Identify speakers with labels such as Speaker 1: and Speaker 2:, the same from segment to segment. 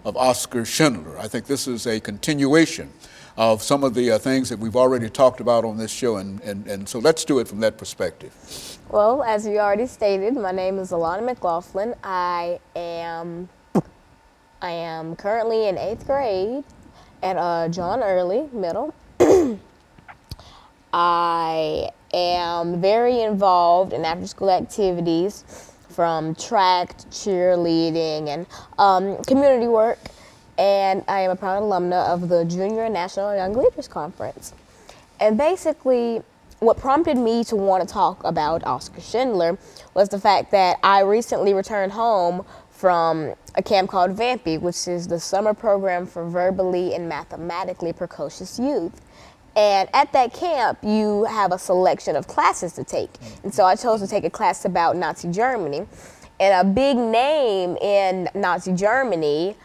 Speaker 1: of Oskar Schindler. I think this is a continuation of some of the things that we've already talked about on this show, and so let's do it from that perspective.
Speaker 2: Well, as you already stated, my name is Alana McLaughlin. I am currently in 8th grade at John Early Middle. I am very involved in after-school activities, from track to cheerleading and community work. And I am a proud alumna of the Junior National Young Leaders Conference. And basically, what prompted me to want to talk about Oskar Schindler was the fact that I recently returned home from a camp called VAMPY, which is the summer program for verbally and mathematically precocious youth. And at that camp, you have a selection of classes to take. And so I chose to take a class about Nazi Germany. And a big name in Nazi Germany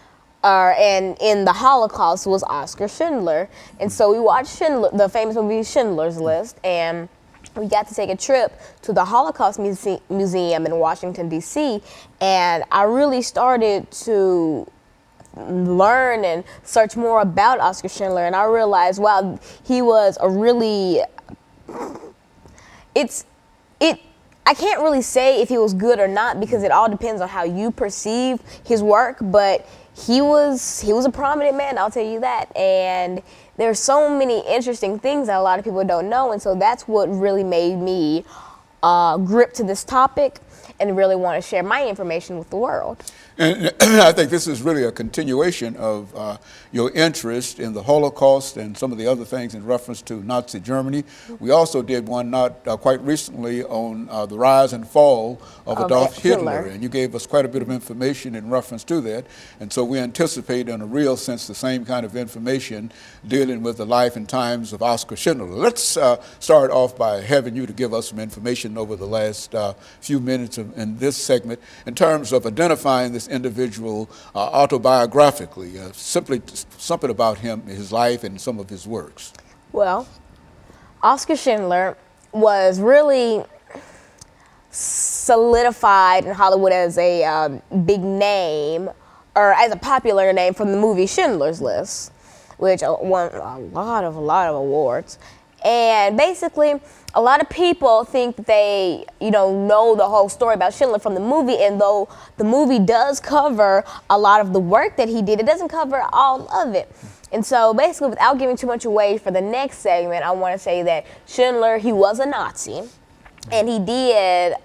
Speaker 2: and in the Holocaust was Oskar Schindler. And so we watched Schindler, the famous movie Schindler's List, and we got to take a trip to the Holocaust Museum in Washington, D.C., and I really started to learn and search more about Oskar Schindler, and I realized, wow, he was a really, I can't really say if he was good or not, because it all depends on how you perceive his work, but he was a prominent man, I'll tell you that. And there's so many interesting things that a lot of people don't know, and so that's what really made me grip to this topic and really want to share my information with the world.
Speaker 1: And I think this is really a continuation of your interest in the Holocaust and some of the other things in reference to Nazi Germany. We also did one not quite recently on the rise and fall of Adolf Hitler, and you gave us quite a bit of information in reference to that. And so we anticipate, in a real sense, the same kind of information dealing with the life and times of Oskar Schindler. Let's start off by having you to give us some information over the last few minutes in this segment in terms of identifying this individual autobiographically, simply something about him, his life, and some of his works.
Speaker 2: Well, Oskar Schindler was really solidified in Hollywood as a big name, or as a popular name, from the movie Schindler's List, which won a lot of awards. And basically, a lot of people think that they, know the whole story about Schindler from the movie, and though the movie does cover a lot of the work that he did, it doesn't cover all of it. And so basically, without giving too much away for the next segment, I want to say that Schindler, he was a Nazi, and he did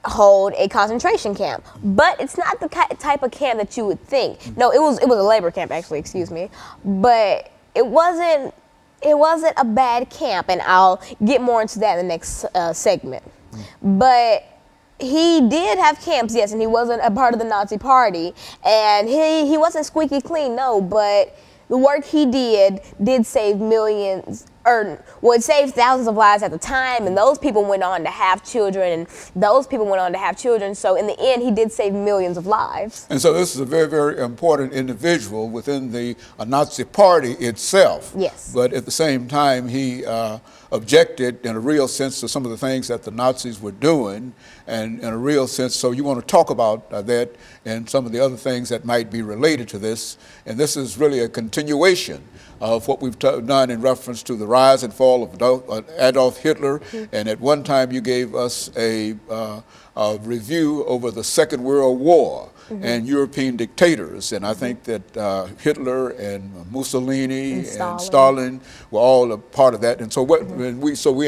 Speaker 2: hold a concentration camp. But it's not the type of camp that you would think. No, it was a labor camp, actually, excuse me. But it wasn't a bad camp, and I'll get more into that in the next segment. But he did have camps, yes, and he wasn't a part of the Nazi Party, and he wasn't squeaky clean, no, but the work he did save millions, or would save thousands of lives at the time, and those people went on to have children, and those people went on to have children, so in the end, he did save millions of lives.
Speaker 1: And so this is a very, very important individual within the Nazi Party itself.
Speaker 2: Yes.
Speaker 1: But at the same time, he objected in a real sense to some of the things that the Nazis were doing, and in a real sense, so you want to talk about that and some of the other things that might be related to this. And this is really a continuation of what we've done in reference to the rise and fall of Adolf Hitler. And at one time you gave us a review over the Second World War and European dictators. And I think that Hitler and Mussolini and Stalin were all a part of that. And so we